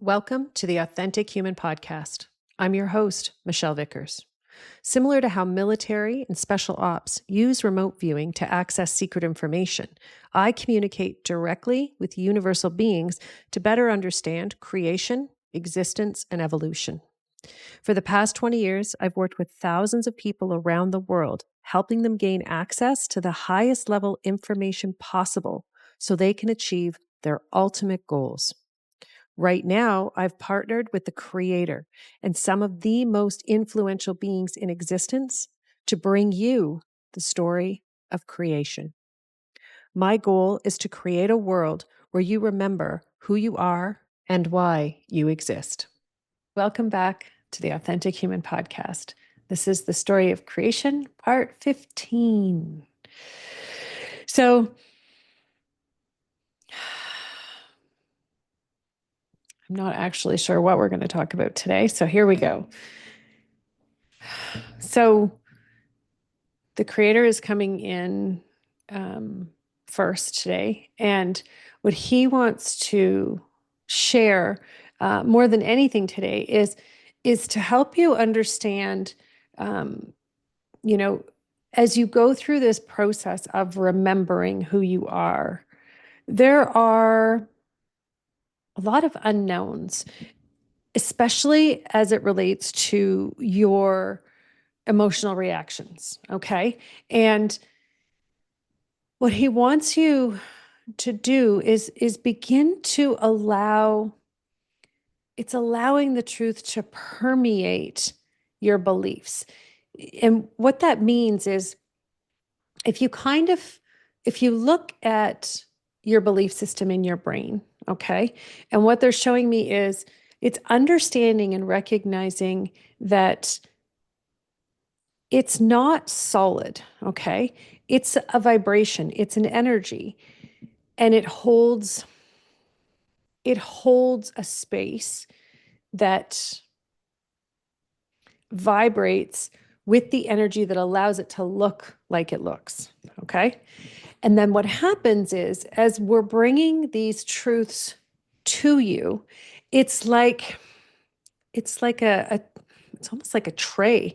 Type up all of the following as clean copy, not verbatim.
Welcome to the Authentic Human Podcast. I'm your host, Michelle Vickers. Similar to how military and special ops use remote viewing to access secret information, I communicate directly with universal beings to better understand creation, existence, and evolution. For the past 20 years, I've worked with thousands of people around the world, helping them gain access to the highest level information possible so they can achieve their ultimate goals. Right now, I've partnered with the Creator and some of the most influential beings in existence to bring you the story of creation. My goal is to create a world where you remember who you are and why you exist. Welcome back to the Authentic Human Podcast. This is the story of creation, part 15. So, I'm not actually sure what we're going to talk about today. So here we go. So the Creator is coming in first today. And what he wants to share more than anything today is to help you understand, as you go through this process of remembering who you are, there are a lot of unknowns, especially as it relates to your emotional reactions. Okay. And what he wants you to do is begin to allowing the truth to permeate your beliefs. And what that means is if you look at your belief system in your brain, okay? And what they're showing me is it's understanding and recognizing that it's not solid, okay? It's a vibration, it's an energy, and it holds a space that vibrates with the energy that allows it to look like it looks, okay? And then what happens is, as we're bringing these truths to you, it's almost like a tray,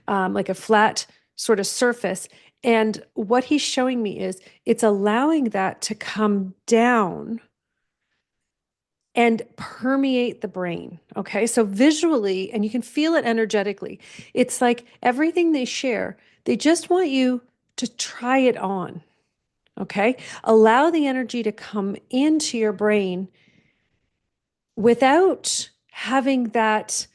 like a flat sort of surface. And what he's showing me is it's allowing that to come down and permeate the brain. Okay. So visually, and you can feel it energetically, it's like everything they share, they just want you to try it on. Okay. Allow the energy to come into your brain without having that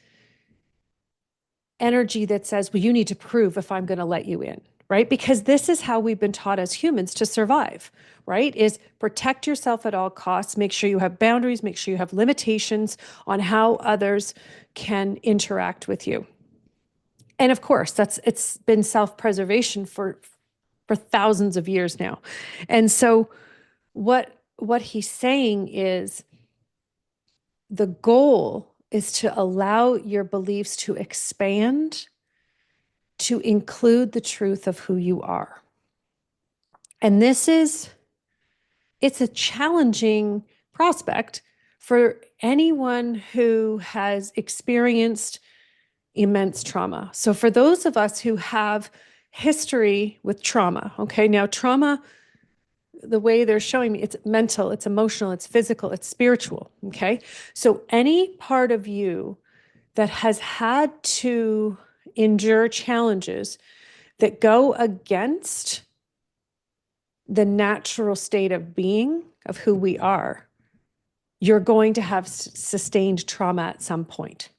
energy that says, well, you need to prove if I'm going to let you in, right? Because this is how we've been taught as humans to survive, right? Is protect yourself at all costs, make sure you have boundaries, make sure you have limitations on how others can interact with you. And of course, it's been self-preservation for thousands of years now. And so what he's saying is the goal is to allow your beliefs to expand to include the truth of who you are. And it's a challenging prospect for anyone who has experienced immense trauma. So for those of us who have history with trauma, okay, now trauma, the way they're showing me, it's mental, it's emotional, it's physical, it's spiritual, okay? So any part of you that has had to endure challenges that go against the natural state of being of who we are, you're going to have sustained trauma at some point.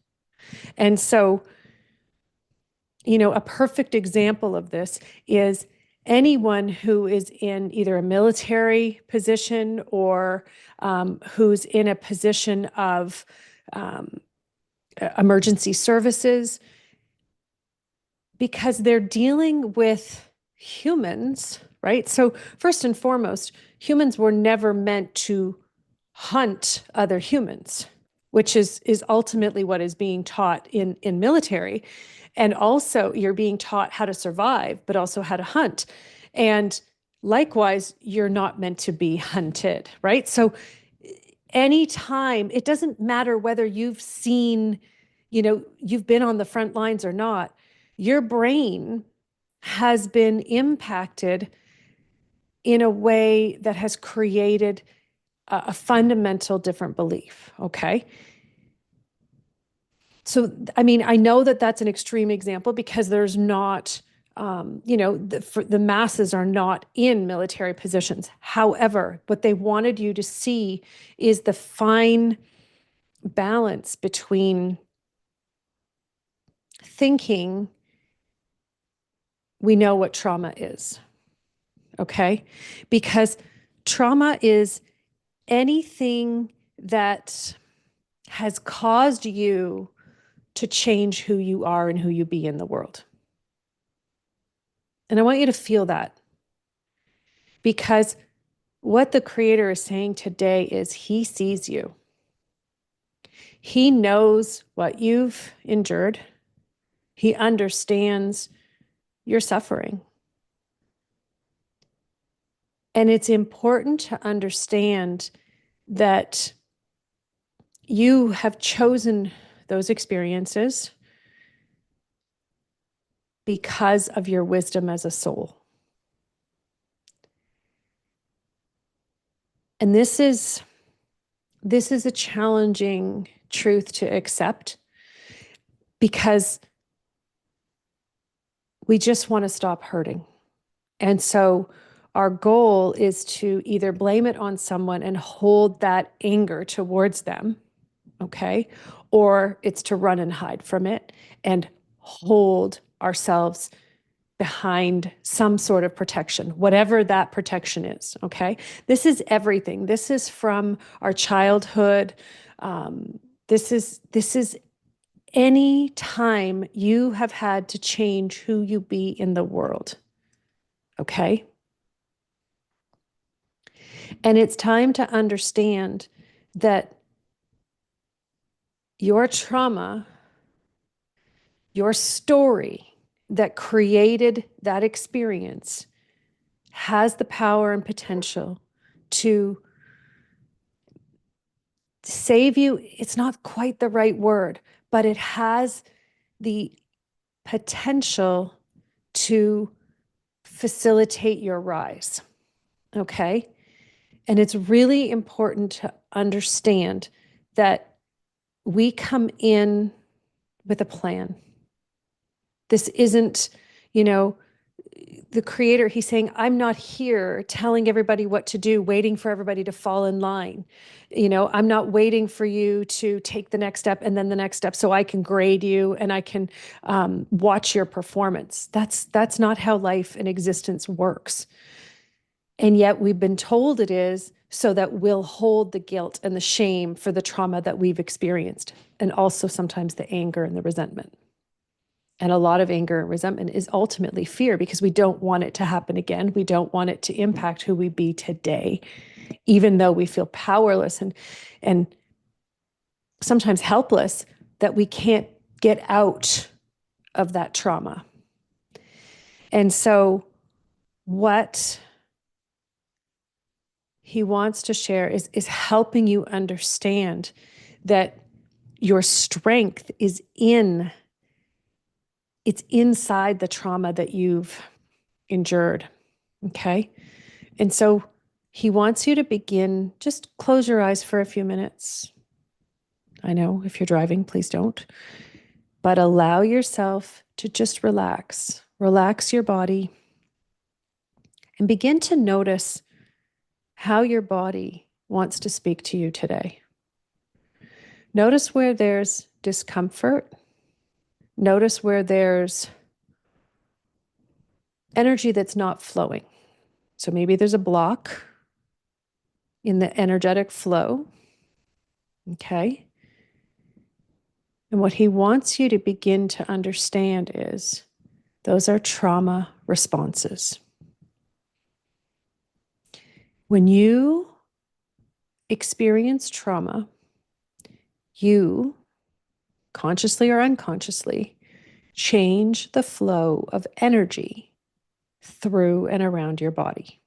And so, a perfect example of this is anyone who is in either a military position or who's in a position of emergency services, because they're dealing with humans, right? So first and foremost, humans were never meant to hunt other humans, which is ultimately what is being taught in military. And also you're being taught how to survive, but also how to hunt. And likewise, you're not meant to be hunted, right? So anytime, it doesn't matter whether you've seen, you've been on the front lines or not, your brain has been impacted in a way that has created a fundamental different belief. Okay. So, I mean, I know that that's an extreme example because there's not, the masses are not in military positions. However, what they wanted you to see is the fine balance between thinking we know what trauma is, okay? Because trauma is anything that has caused you to change who you are and who you be in the world. And I want you to feel that, because what the Creator is saying today is He sees you. He knows what you've endured. He understands your suffering. And it's important to understand that you have chosen those experiences because of your wisdom as a soul. And this is a challenging truth to accept, because we just want to stop hurting. And so our goal is to either blame it on someone and hold that anger towards them, okay? Or it's to run and hide from it and hold ourselves behind some sort of protection, whatever that protection is, okay? This is everything. This is from our childhood. This is any time you have had to change who you be in the world, okay? And it's time to understand that your trauma, your story that created that experience, has the power and potential to save you. It's not quite the right word, but it has the potential to facilitate your rise. Okay? And it's really important to understand that we come in with a plan. This isn't, the Creator, He's saying, I'm not here telling everybody what to do, waiting for everybody to fall in line. I'm not waiting for you to take the next step and then the next step so I can grade you and I can watch your performance. That's not how life and existence works. And yet we've been told it is, so that we'll hold the guilt and the shame for the trauma that we've experienced, and also sometimes the anger and the resentment. And a lot of anger and resentment is ultimately fear, because we don't want it to happen again. We don't want it to impact who we be today, even though we feel powerless and sometimes helpless that we can't get out of that trauma. And so what He wants to share is helping you understand that your strength is it's inside the trauma that you've endured. Okay. And so He wants you to begin, just close your eyes for a few minutes. I know if you're driving, please don't, but allow yourself to just relax your body, and begin to notice how your body wants to speak to you today. Notice where there's discomfort. Notice where there's energy that's not flowing. So maybe there's a block in the energetic flow. Okay. And what He wants you to begin to understand is those are trauma responses. When you experience trauma, you, consciously or unconsciously, change the flow of energy through and around your body.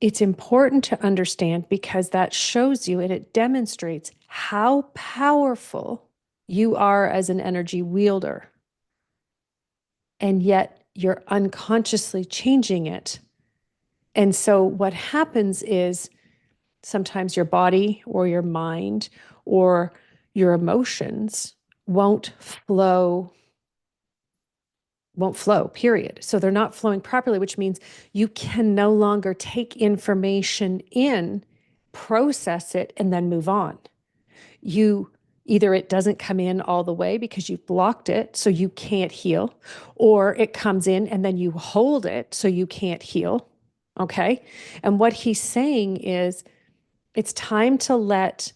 it's important to understand because that shows you and it demonstrates how powerful you are as an energy wielder. And yet you're unconsciously changing it. And so what happens is sometimes your body or your mind or your emotions won't flow, period. So they're not flowing properly, which means you can no longer take information in, process it, and then move on. Either it doesn't come in all the way because you've blocked it, so you can't heal, or it comes in and then you hold it so you can't heal. Okay. And what he's saying is it's time to let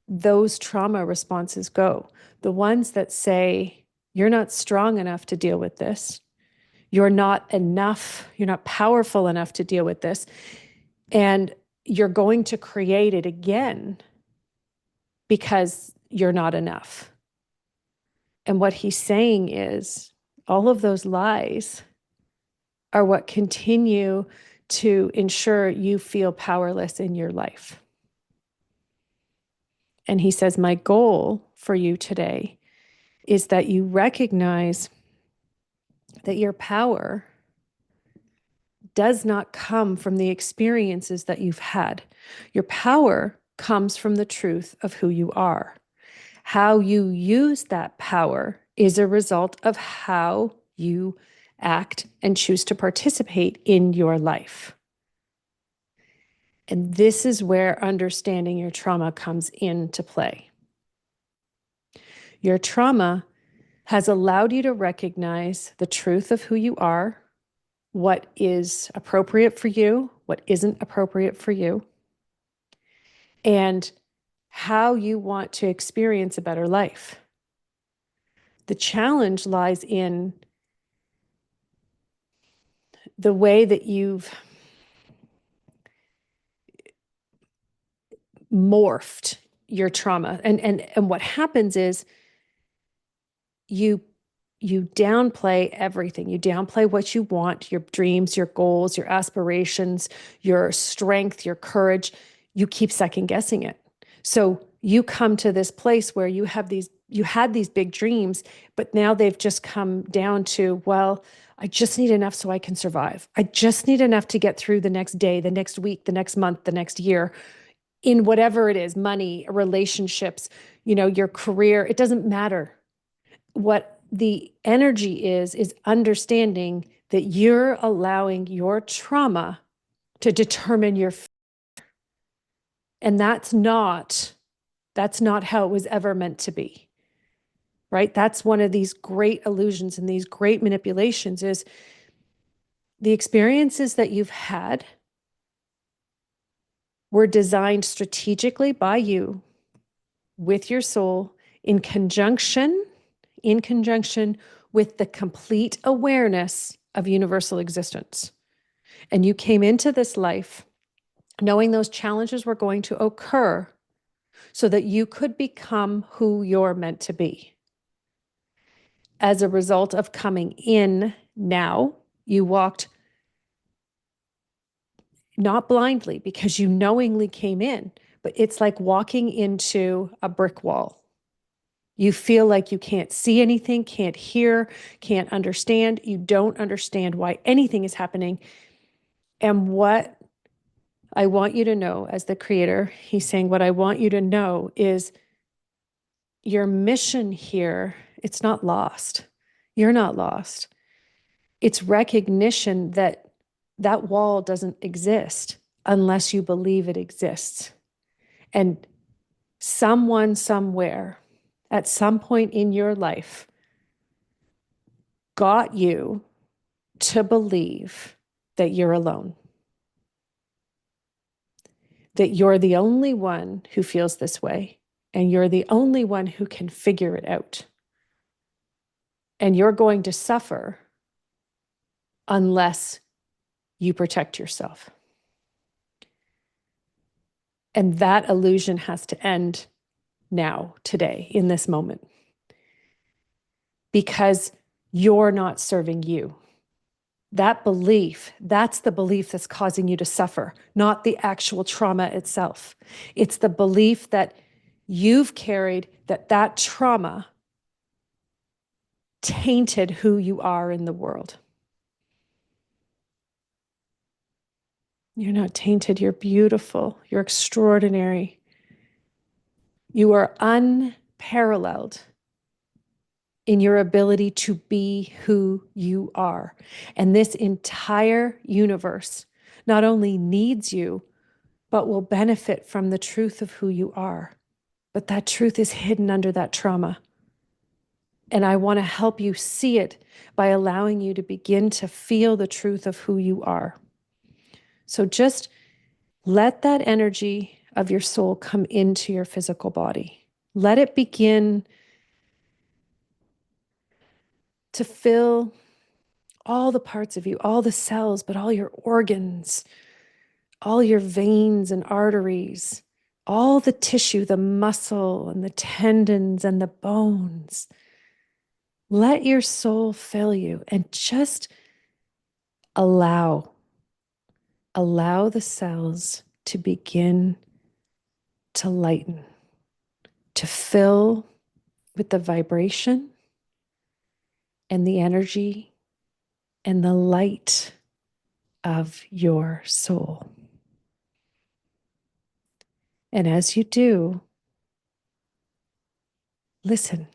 those trauma responses go. The ones that say, you're not strong enough to deal with this. You're not enough. You're not powerful enough to deal with this. And you're going to create it again because you're not enough. And what he's saying is all of those lies are what continue to ensure you feel powerless in your life. And he says, my goal for you today is that you recognize that your power does not come from the experiences that you've had. Your power comes from the truth of who you are. How you use that power is a result of how you act and choose to participate in your life. And this is where understanding your trauma comes into play. Your trauma has allowed you to recognize the truth of who you are, what is appropriate for you, what isn't appropriate for you, and how you want to experience a better life. The challenge lies in the way that you've morphed your trauma. And what happens is you downplay everything. You downplay what you want, your dreams, your goals, your aspirations, your strength, your courage. You keep second guessing it. So you come to this place where you had these big dreams, but now they've just come down to, well, I just need enough so I can survive. I just need enough to get through the next day, the next week, the next month, the next year, in whatever it is, money, relationships, your career. It doesn't matter. What the energy is understanding that you're allowing your trauma to determine your future. And that's not how it was ever meant to be. Right? That's one of these great illusions and these great manipulations is the experiences that you've had were designed strategically by you with your soul in conjunction with the complete awareness of universal existence. And you came into this life knowing those challenges were going to occur so that you could become who you're meant to be. As a result of coming in now, you walked not blindly because you knowingly came in, but it's like walking into a brick wall. You feel like you can't see anything, can't hear, can't understand. You don't understand why anything is happening. And what I want you to know as the creator, he's saying, what I want you to know is your mission here, it's not lost. You're not lost. It's recognition that that wall doesn't exist unless you believe it exists. And someone somewhere at some point in your life got you to believe that you're alone, that you're the only one who feels this way, and you're the only one who can figure it out. And you're going to suffer unless you protect yourself. And that illusion has to end now, today, in this moment. Because you're not serving you. That belief, that's the belief that's causing you to suffer, not the actual trauma itself. It's the belief that you've carried, that trauma tainted who you are in the world. You're not tainted. You're beautiful. You're extraordinary. You are unparalleled in your ability to be who you are. And this entire universe not only needs you, but will benefit from the truth of who you are. But that truth is hidden under that trauma. And I want to help you see it by allowing you to begin to feel the truth of who you are. So just let that energy of your soul come into your physical body. Let it begin to fill all the parts of you, all the cells, but all your organs, all your veins and arteries, all the tissue, the muscle and the tendons and the bones. Let your soul fill you and just allow the cells to begin to lighten, to fill with the vibration and the energy and the light of your soul. And as you do, listen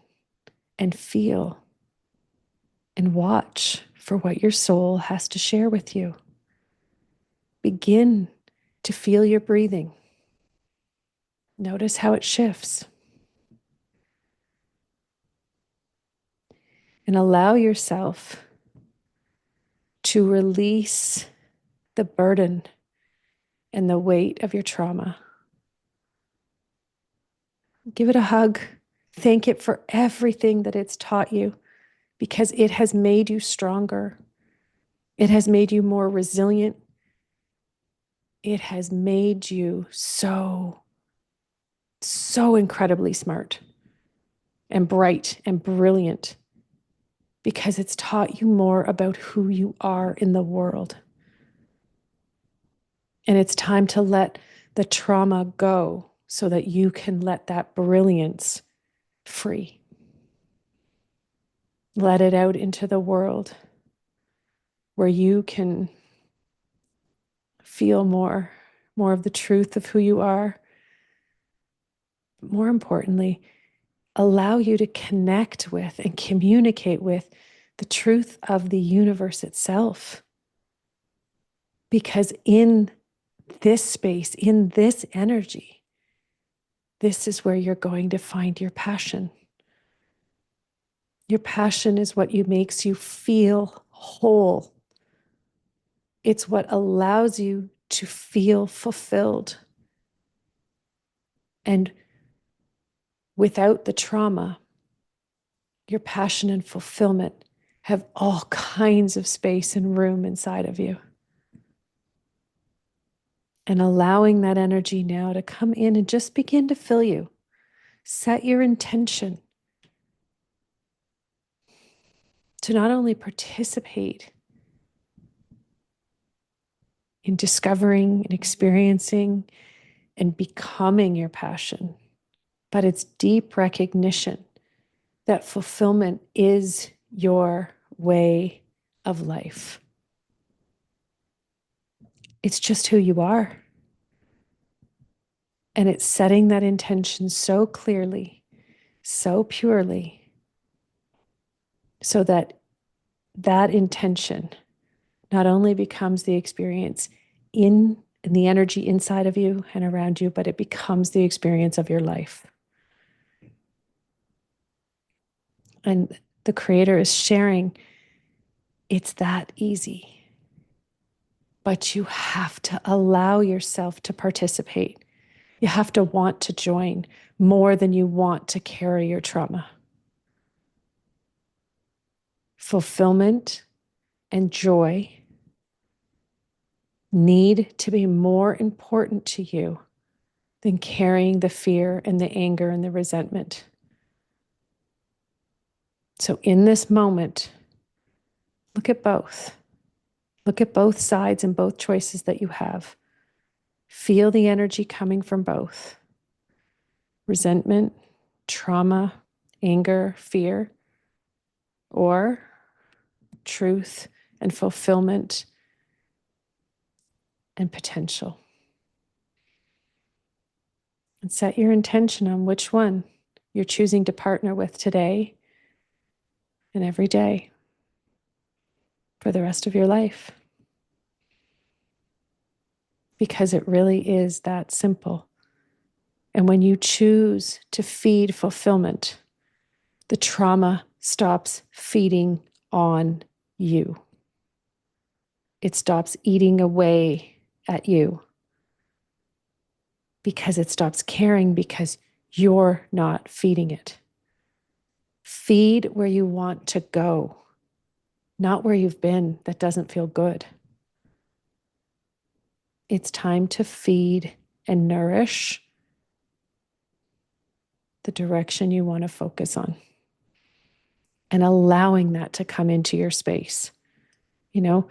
and feel and watch for what your soul has to share with you. Begin to feel your breathing. Notice how it shifts. And allow yourself to release the burden and the weight of your trauma. Give it a hug. Thank it for everything that it's taught you, because it has made you stronger. It has made you more resilient. It has made you so incredibly smart and bright and brilliant, because it's taught you more about who you are in the world. And it's time to let the trauma go so that you can let that brilliance free. Let it out into the world where you can feel more of the truth of who you are. But more importantly, allow you to connect with and communicate with the truth of the universe itself. Because in this space, in this energy, this is where you're going to find your passion. Your passion is what makes you feel whole. It's what allows you to feel fulfilled. And without the trauma, your passion and fulfillment have all kinds of space and room inside of you. And allowing that energy now to come in and just begin to fill you. Set your intention to not only participate in discovering and experiencing and becoming your passion, but it's deep recognition that fulfillment is your way of life. It's just who you are. And it's setting that intention so clearly, so purely, so that that intention not only becomes the experience in the energy inside of you and around you, but it becomes the experience of your life. And the Creator is sharing, it's that easy. But you have to allow yourself to participate. You have to want to join more than you want to carry your trauma. Fulfillment and joy need to be more important to you than carrying the fear and the anger and the resentment. So in this moment, look at both. Look at both sides and both choices that you have. Feel the energy coming from both. Resentment, trauma, anger, fear, or truth and fulfillment and potential. And set your intention on which one you're choosing to partner with today and every day for the rest of your life. Because it really is that simple. And when you choose to feed fulfillment, the trauma stops feeding on you. It stops eating away at you because it stops caring because you're not feeding it. Feed where you want to go, not where you've been that doesn't feel good. It's time to feed and nourish the direction you want to focus on and allowing that to come into your space. You know,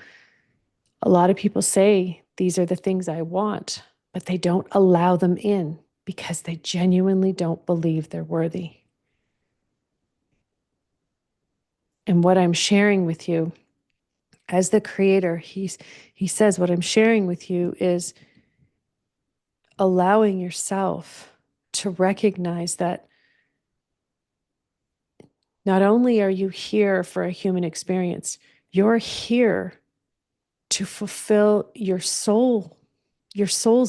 a lot of people say these are the things I want, but they don't allow them in because they genuinely don't believe they're worthy. And what I'm sharing with you as the creator, he says, what I'm sharing with you is allowing yourself to recognize that not only are you here for a human experience, you're here to fulfill your soul's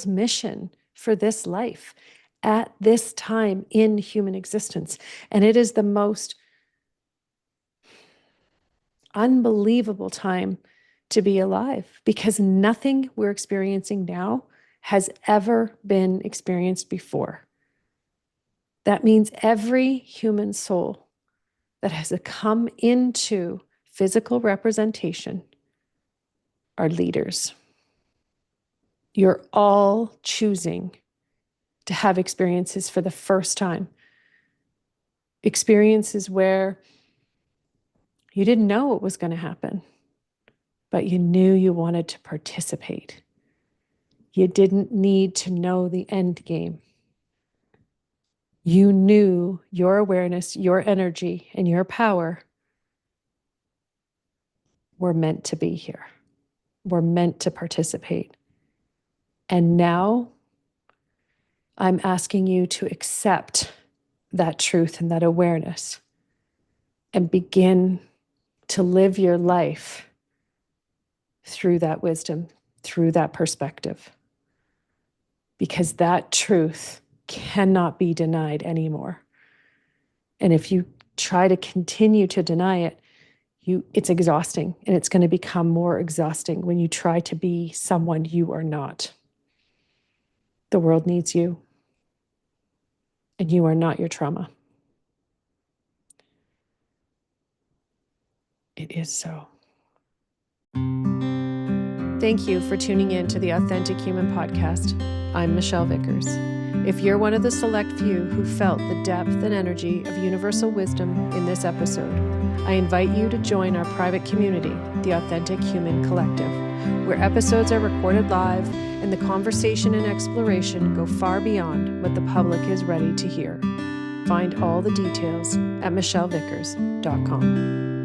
mission for this life at this time in human existence. And it is the most unbelievable time to be alive because nothing we're experiencing now has ever been experienced before. That means every human soul that has come into physical representation are leaders. You're all choosing to have experiences for the first time. Experiences where you didn't know what was going to happen, but you knew you wanted to participate. You didn't need to know the end game. You knew your awareness, your energy, and your power were meant to be here. Were meant to participate. And now I'm asking you to accept that truth and that awareness and begin to live your life through that wisdom, through that perspective. Because that truth cannot be denied anymore. And if you try to continue to deny it, it's exhausting, and it's going to become more exhausting when you try to be someone you are not. The world needs you, and you are not your trauma. It is so. Thank you for tuning in to the Authentic Human Podcast. I'm Michelle Vickers. If you're one of the select few who felt the depth and energy of universal wisdom in this episode, I invite you to join our private community, the Authentic Human Collective, where episodes are recorded live and the conversation and exploration go far beyond what the public is ready to hear. Find all the details at michellevickers.com.